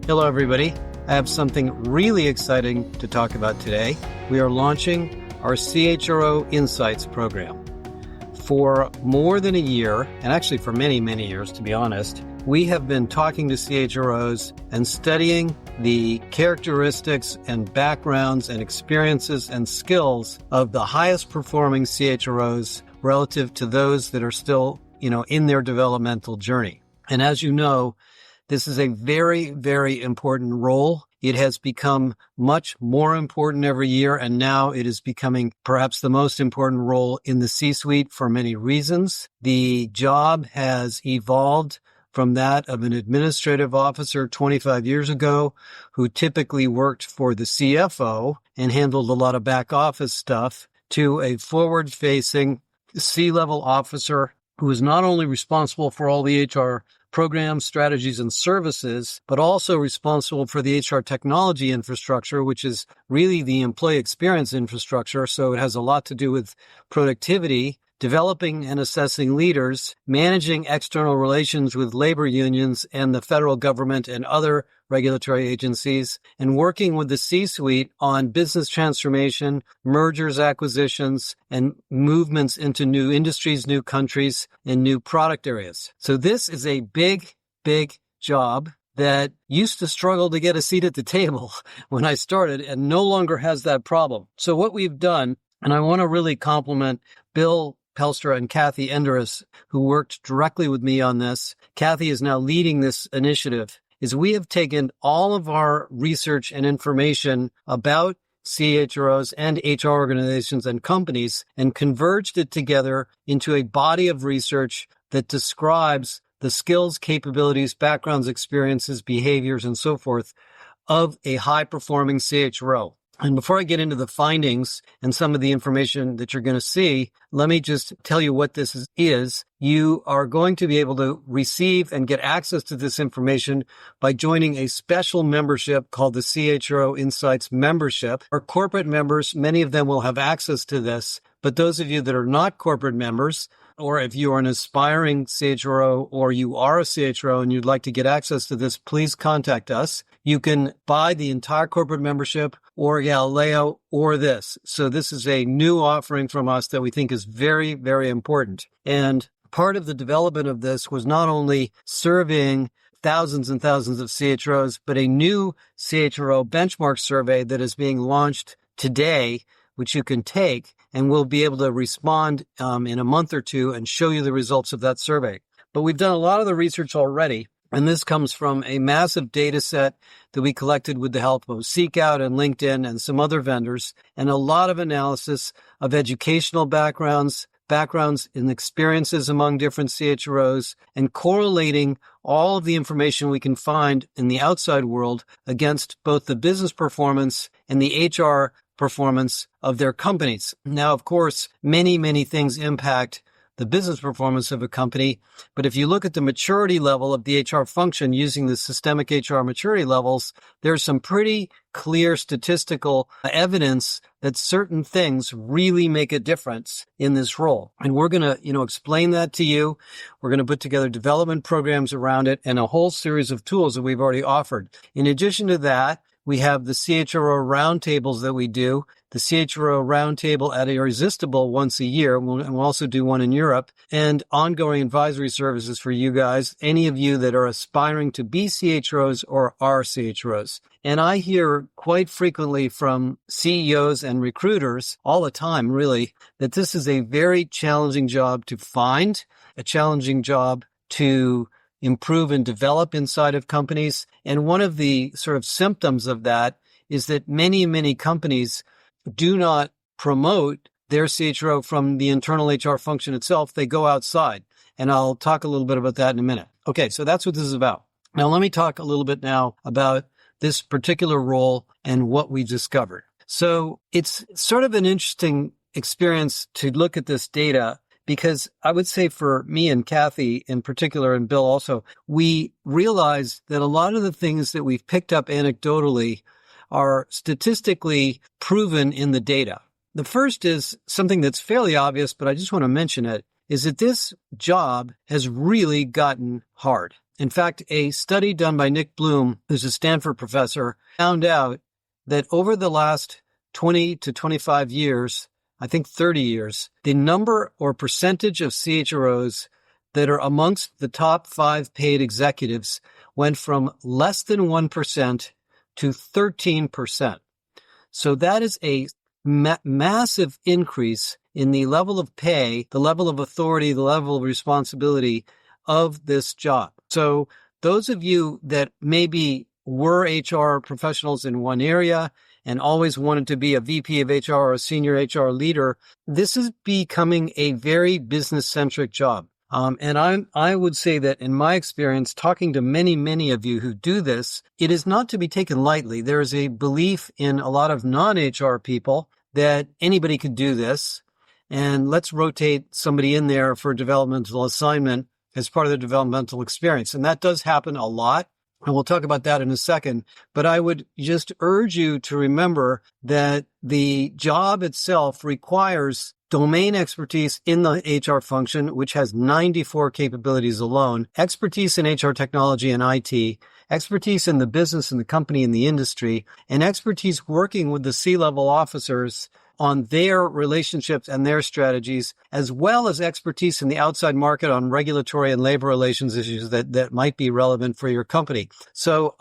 Hello, everybody. I have something really exciting to talk about today. We are launching our CHRO Insights program. For more than a year, and actually for many, many years, to be honest, we have been talking to CHROs and studying the characteristics and backgrounds and experiences and skills of the highest performing CHROs relative to those that are still, in their developmental journey. And as you know, this is a very, very important role. It has become much more important every year, and now it is becoming perhaps the most important role in the C-suite for many reasons. The job has evolved from that of an administrative officer 25 years ago who typically worked for the CFO and handled a lot of back office stuff to a forward-facing C-level officer who is not only responsible for all the HR programs, strategies, and services, but also responsible for the HR technology infrastructure, which is really the employee experience infrastructure. So it has a lot to do with productivity, developing and assessing leaders, managing external relations with labor unions and the federal government and other regulatory agencies, and working with the C-suite on business transformation, mergers, acquisitions, and movements into new industries, new countries, and new product areas. So this is a big, big job that used to struggle to get a seat at the table when I started and no longer has that problem. So what we've done, and I want to really compliment Bill Pelstra and Kathy Enderis, who worked directly with me on this. Kathy is now leading this initiative, is we have taken all of our research and information about CHROs and HR organizations and companies and converged it together into a body of research that describes the skills, capabilities, backgrounds, experiences, behaviors, and so forth of a high-performing CHRO. And before I get into the findings and some of the information that you're going to see, let me just tell you what this is. You are going to be able to receive and get access to this information by joining a special membership called the CHRO Insights membership. Our corporate members, many of them will have access to this, but those of you that are not corporate members, or if you are an aspiring CHRO or you are a CHRO and you'd like to get access to this, please contact us. You can buy the entire corporate membership or Galileo or this. So this is a new offering from us that we think is very, very important. And part of the development of this was not only surveying thousands and thousands of CHROs, but a new CHRO benchmark survey that is being launched today, which you can take, and we'll be able to respond in a month or two and show you the results of that survey. But we've done a lot of the research already, and this comes from a massive data set that we collected with the help of Seekout and LinkedIn and some other vendors, and a lot of analysis of educational backgrounds and experiences among different CHROs, and correlating all of the information we can find in the outside world against both the business performance and the HR performance of their companies. Now, of course, many, many things impact the business performance of a company, but if you look at the maturity level of the HR function using the systemic HR maturity levels, there's some pretty clear statistical evidence that certain things really make a difference in this role. And we're going to, explain that to you. We're going to put together development programs around it and a whole series of tools that we've already offered. In addition to that, we have the CHRO roundtables that we do, the CHRO roundtable at Irresistible once a year. We'll also do one in Europe, and ongoing advisory services for you guys, any of you that are aspiring to be CHROs or are CHROs. And I hear quite frequently from CEOs and recruiters all the time, really, that this is a very challenging job to find, a challenging job to improve and develop inside of companies. And one of the sort of symptoms of that is that many, many companies do not promote their CHRO from the internal HR function itself. They go outside. And I'll talk a little bit about that in a minute. Okay, so that's what this is about. Now, let me talk a little bit now about this particular role and what we discovered. So it's sort of an interesting experience to look at this data, because I would say for me and Kathy in particular, and Bill also, we realized that a lot of the things that we've picked up anecdotally are statistically proven in the data. The first is something that's fairly obvious, but I just want to mention it, is that this job has really gotten hard. In fact, a study done by Nick Bloom, who's a Stanford professor, found out that over the last 20 to 25 years, I think 30 years, the number or percentage of CHROs that are amongst the top 5 paid executives went from less than 1% to 13%. So that is a massive increase in the level of pay, the level of authority, the level of responsibility of this job. So those of you that maybe were HR professionals in one area and always wanted to be a VP of HR or a senior HR leader, this is becoming a very business-centric job. And I would say that in my experience, talking to many, many of you who do this, it is not to be taken lightly. There is a belief in a lot of non-HR people that anybody could do this, and let's rotate somebody in there for a developmental assignment as part of the developmental experience. And that does happen a lot. And we'll talk about that in a second. But I would just urge you to remember that the job itself requires domain expertise in the HR function, which has 94 capabilities alone, expertise in HR technology and IT, expertise in the business and the company and the industry, and expertise working with the C-level officers on their relationships and their strategies, as well as expertise in the outside market on regulatory and labor relations issues that might be relevant for your company. So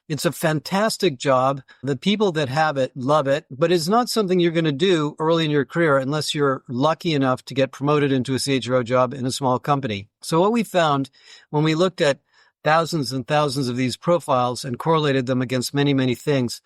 it's a fantastic job. The people that have it love it, but it's not something you're going to do early in your career unless you're lucky enough to get promoted into a CHRO job in a small company. So what we found when we looked at thousands and thousands of these profiles and correlated them against many, many things,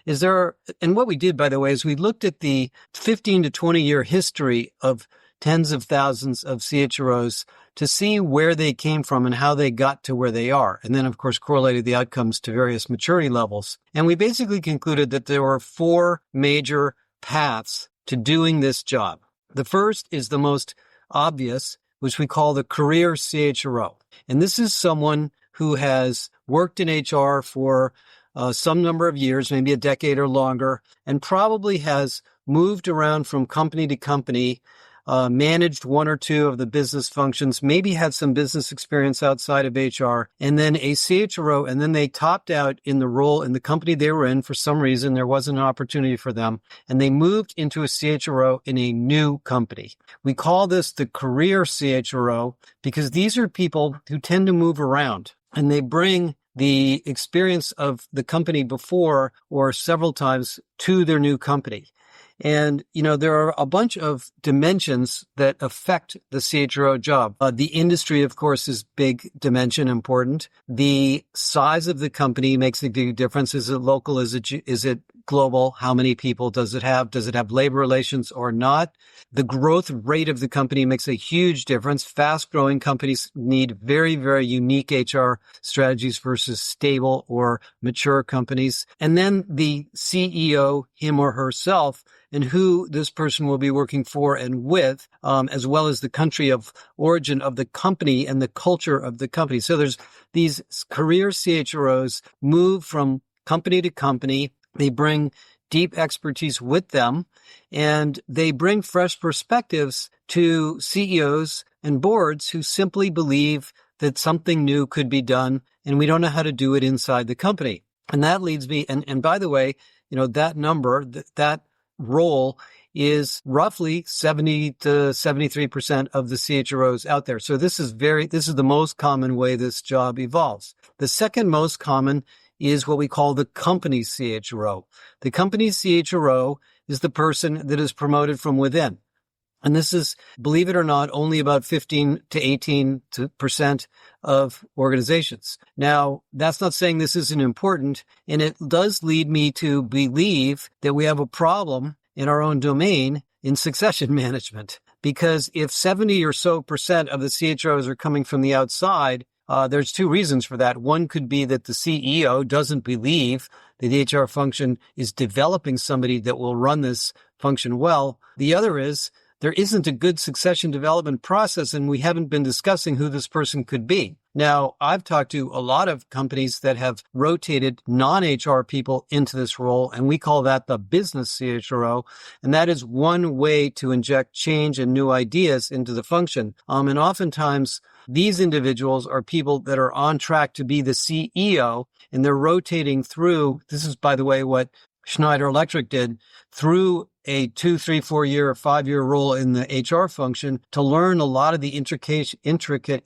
and what we did, by the way, is we looked at the 15 to 20 year history of tens of thousands of CHROs to see where they came from and how they got to where they are. And then, of course, correlated the outcomes to various maturity levels. And we basically concluded that there were 4 major paths to doing this job. The first is the most obvious, which we call the career CHRO. And this is someone who has worked in HR for some number of years, maybe a decade or longer, and probably has moved around from company to company, managed one or two of the business functions, maybe had some business experience outside of HR, and then a CHRO, and then they topped out in the role in the company they were in. For some reason, there wasn't an opportunity for them, and they moved into a CHRO in a new company. We call this the career CHRO because these are people who tend to move around, and they bring the experience of the company before or several times to their new company. And, there are a bunch of dimensions that affect the CHRO job. The industry, of course, is big dimension important. The size of the company makes a big difference. Is it local? Is it global? How many people does it have? Does it have labor relations or not? The growth rate of the company makes a huge difference. Fast-growing companies need very, very unique HR strategies versus stable or mature companies. And then the CEO, him or herself, and who this person will be working for and with, as well as the country of origin of the company and the culture of the company. So there's these career CHROs move from company to company. They bring deep expertise with them, and they bring fresh perspectives to CEOs and boards who simply believe that something new could be done, and we don't know how to do it inside the company. And that leads me, and by the way, that number, that role is roughly 70 to 73% of the CHROs out there. So this is the most common way this job evolves. The second most common is what we call the company CHRO. The company CHRO is the person that is promoted from within. And this is, believe it or not, only about 15 to 18% of organizations. Now, that's not saying this isn't important, and it does lead me to believe that we have a problem in our own domain in succession management. Because if 70 or so percent of the CHROs are coming from the outside, there's 2 reasons for that. One could be that the CEO doesn't believe that the HR function is developing somebody that will run this function well. The other is there isn't a good succession development process, and we haven't been discussing who this person could be. Now, I've talked to a lot of companies that have rotated non-HR people into this role, and we call that the business CHRO. And that is one way to inject change and new ideas into the function. And oftentimes, these individuals are people that are on track to be the CEO, and they're rotating through. This is, by the way, what Schneider Electric did, through a 2, 3, 4 year or 5-year role in the HR function to learn a lot of the intricate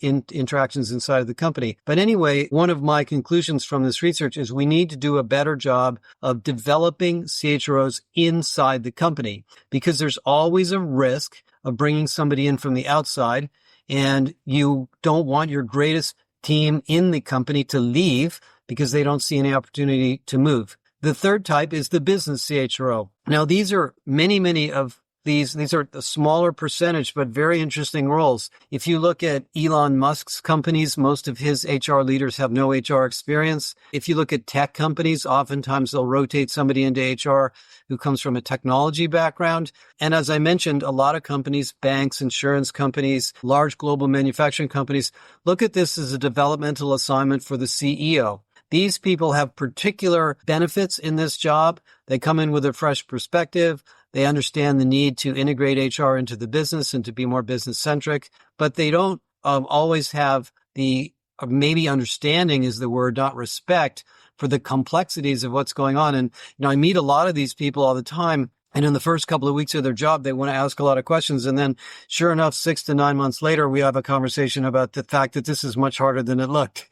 interactions inside of the company. But anyway, one of my conclusions from this research is we need to do a better job of developing CHROs inside the company, because there's always a risk of bringing somebody in from the outside, and you don't want your greatest team in the company to leave because they don't see any opportunity to move. The third type is the business CHRO. Now, these are many of these are the smaller percentage, but very interesting roles. If you look at Elon Musk's companies, most of his HR leaders have no HR experience. If you look at tech companies, oftentimes they'll rotate somebody into HR who comes from a technology background. And as I mentioned, a lot of companies, banks, insurance companies, large global manufacturing companies, look at this as a developmental assignment for the CEO. These people have particular benefits in this job. They come in with a fresh perspective. They understand the need to integrate HR into the business and to be more business-centric, but they don't always have the, maybe understanding is the word, not respect, for the complexities of what's going on. And, I meet a lot of these people all the time. And in the first couple of weeks of their job, they want to ask a lot of questions. And then sure enough, 6 to 9 months later, we have a conversation about the fact that this is much harder than it looked.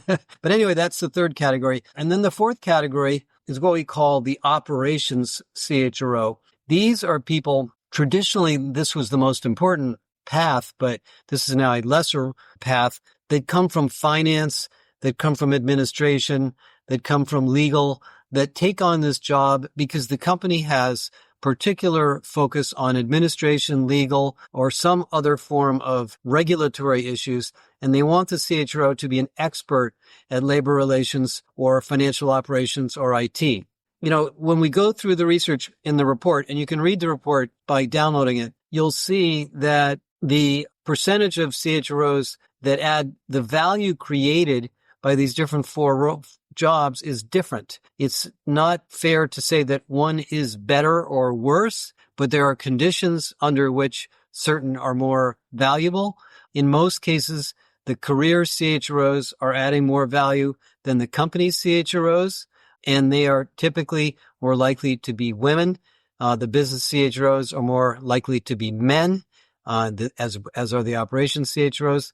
But anyway, that's the third category. And then the fourth category is what we call the operations CHRO. These are people, traditionally, this was the most important path, but this is now a lesser path. That come from finance, that come from administration, that come from legal, that take on this job because the company has particular focus on administration, legal, or some other form of regulatory issues, and they want the CHRO to be an expert at labor relations or financial operations or IT. When we go through the research in the report, and you can read the report by downloading it, you'll see that the percentage of CHROs that add the value created by these different four jobs is different. It's not fair to say that one is better or worse, but there are conditions under which certain are more valuable. In most cases, the career CHROs are adding more value than the company CHROs, and they are typically more likely to be women. The business CHROs are more likely to be men, as are the operations CHROs.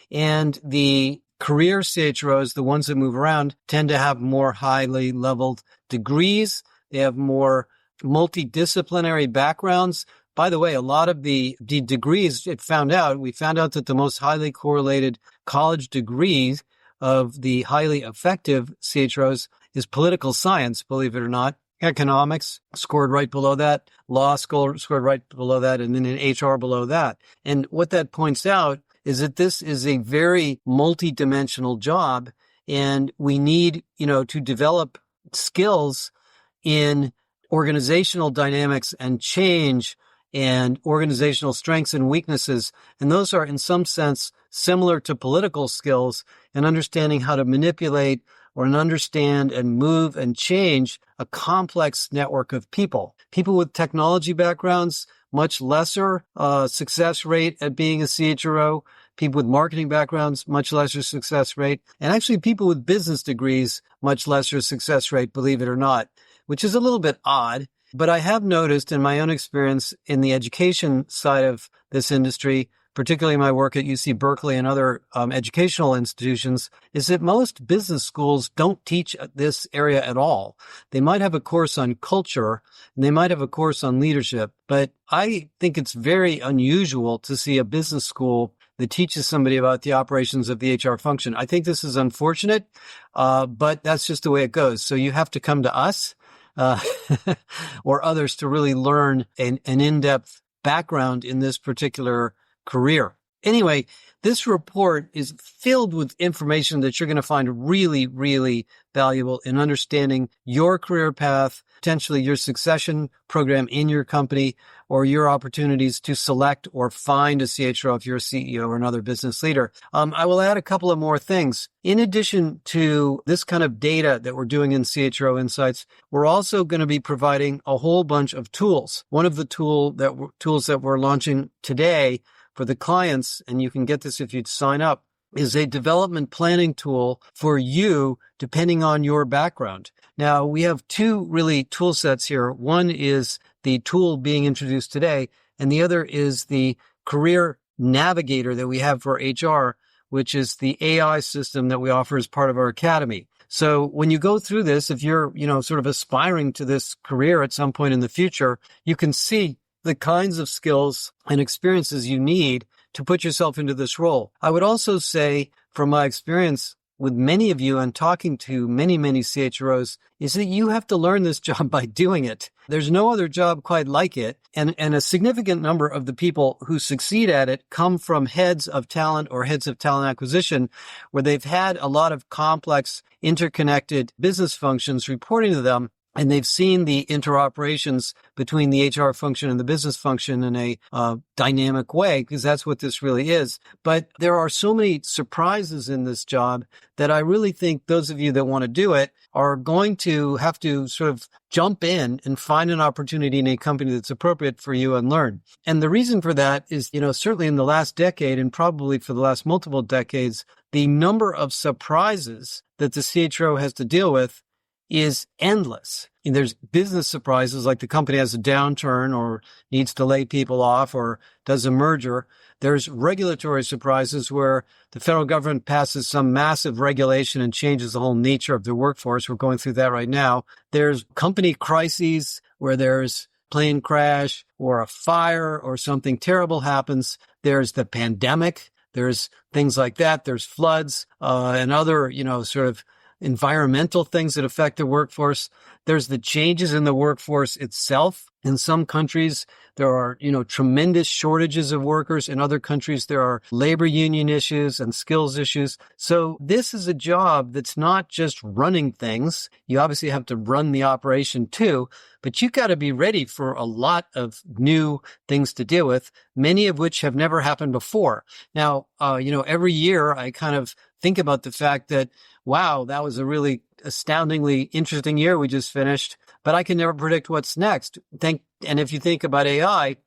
And the career CHROs, the ones that move around, tend to have more highly leveled degrees. They have more multidisciplinary backgrounds. By the way, a lot of the degrees we found out that the most highly correlated college degrees of the highly effective CHROs is political science, believe it or not. Economics scored right below that, law scored right below that, and then in HR below that. And what that points out is that this is a very multidimensional job, and we need, to develop skills in organizational dynamics and change and organizational strengths and weaknesses. And those are in some sense similar to political skills and understanding how to manipulate or understand and move and change a complex network of people. People with technology backgrounds, much lesser success rate at being a CHRO. People with marketing backgrounds, much lesser success rate. And actually people with business degrees, much lesser success rate, believe it or not, which is a little bit odd. But I have noticed in my own experience in the education side of this industry, particularly my work at UC Berkeley and other educational institutions, is that most business schools don't teach this area at all. They might have a course on culture, and they might have a course on leadership, but I think it's very unusual to see a business school that teaches somebody about the operations of the HR function. I think this is unfortunate, but that's just the way it goes. So you have to come to us or others to really learn an in-depth background in this particular career. Anyway, this report is filled with information that you're going to find really, really valuable in understanding your career path, potentially your succession program in your company or your opportunities to select or find a CHRO if you're a CEO or another business leader. I will add a couple of more things. In addition to this kind of data that we're doing in CHRO Insights, we're also going to be providing a whole bunch of tools. One of the tools that we're launching today for the clients, and you can get this if you'd sign up, is a development planning tool for you depending on your background. Now, we have two really tool sets here. One is the tool being introduced today, and the other is the career navigator that we have for HR, which is the AI system that we offer as part of our academy. So when you go through this, if you're, sort of aspiring to this career at some point in the future, you can see the kinds of skills and experiences you need to put yourself into this role. I would also say, from my experience with many of you and talking to many, many CHROs, is that you have to learn this job by doing it. There's no other job quite like it. And a significant number of the people who succeed at it come from heads of talent or heads of talent acquisition, where they've had a lot of complex, interconnected business functions reporting to them. And they've seen the interoperations between the HR function and the business function in a dynamic way, because that's what this really is. But there are so many surprises in this job that I really think those of you that want to do it are going to have to sort of jump in and find an opportunity in a company that's appropriate for you and learn. And the reason for that is, certainly in the last decade and probably for the last multiple decades, the number of surprises that the CHRO has to deal with is endless. And there's business surprises like the company has a downturn or needs to lay people off or does a merger. There's regulatory surprises where the federal government passes some massive regulation and changes the whole nature of their workforce. We're going through that right now. There's company crises where there's plane crash or a fire or something terrible happens. There's the pandemic. There's things like that. There's floods and other, sort of environmental things that affect the workforce. There's the changes in the workforce itself. In some countries, there are, tremendous shortages of workers. In other countries, there are labor union issues and skills issues. So this is a job that's not just running things. You obviously have to run the operation too, but you got to be ready for a lot of new things to deal with, many of which have never happened before. Now, every year I kind of think about the fact that, wow, that was a really astoundingly interesting year we just finished, but I can never predict what's next. And if you think about AI,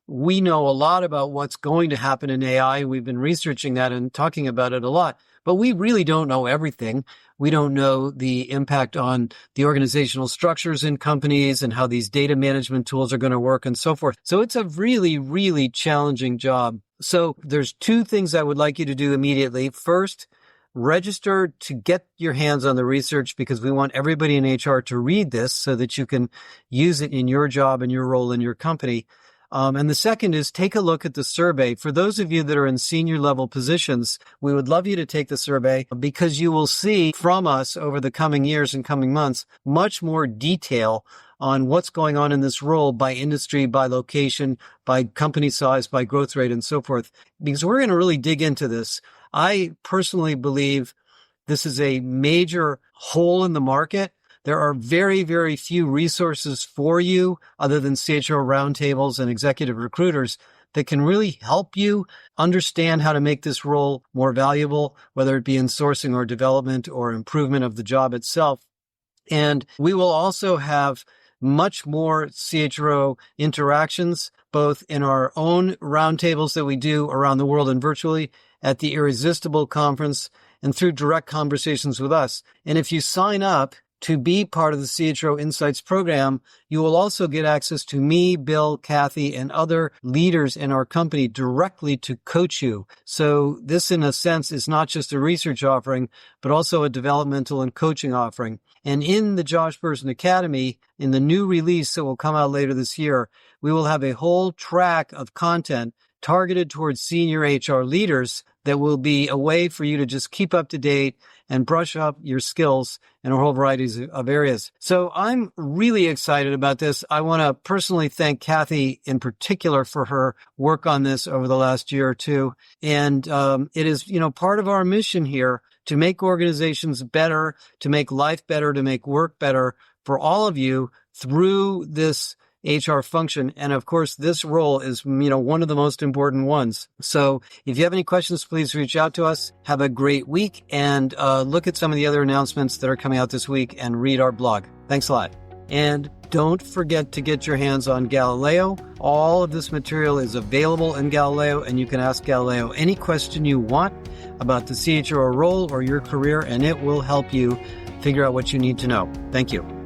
we know a lot about what's going to happen in AI. We've been researching that and talking about it a lot, but we really don't know everything. We don't know the impact on the organizational structures in companies and how these data management tools are going to work and so forth. So it's a really, really challenging job. So there's two things I would like you to do immediately. First, register to get your hands on the research, because we want everybody in HR to read this so that you can use it in your job and your role in your company. And the second is take a look at the survey. For those of you that are in senior level positions, we would love you to take the survey, because you will see from us over the coming years and coming months much more detail on what's going on in this role by industry, by location, by company size, by growth rate, and so forth, because we're going to really dig into this. I personally believe this is a major hole in the market. There are very, very few resources for you other than CHRO roundtables and executive recruiters that can really help you understand how to make this role more valuable, whether it be in sourcing or development or improvement of the job itself. And we will also have much more CHRO interactions, both in our own roundtables that we do around the world and virtually at the Irresistible Conference and through direct conversations with us. And if you sign up to be part of the CHRO Insights program, you will also get access to me, Bill, Kathy, and other leaders in our company directly to coach you. So this, in a sense, is not just a research offering, but also a developmental and coaching offering. And in the Josh Bersin Academy, in the new release that will come out later this year, we will have a whole track of content targeted towards senior HR leaders that will be a way for you to just keep up to date and brush up your skills in a whole variety of areas. So I'm really excited about this. I want to personally thank Kathy in particular for her work on this over the last year or two. And it is, part of our mission here to make organizations better, to make life better, to make work better for all of you through this HR function. And of course, this role is, one of the most important ones. So if you have any questions, please reach out to us. Have a great week, and look at some of the other announcements that are coming out this week and read our blog. Thanks a lot. And don't forget to get your hands on Galileo. All of this material is available in Galileo, and you can ask Galileo any question you want about the CHRO role or your career, and it will help you figure out what you need to know. Thank you.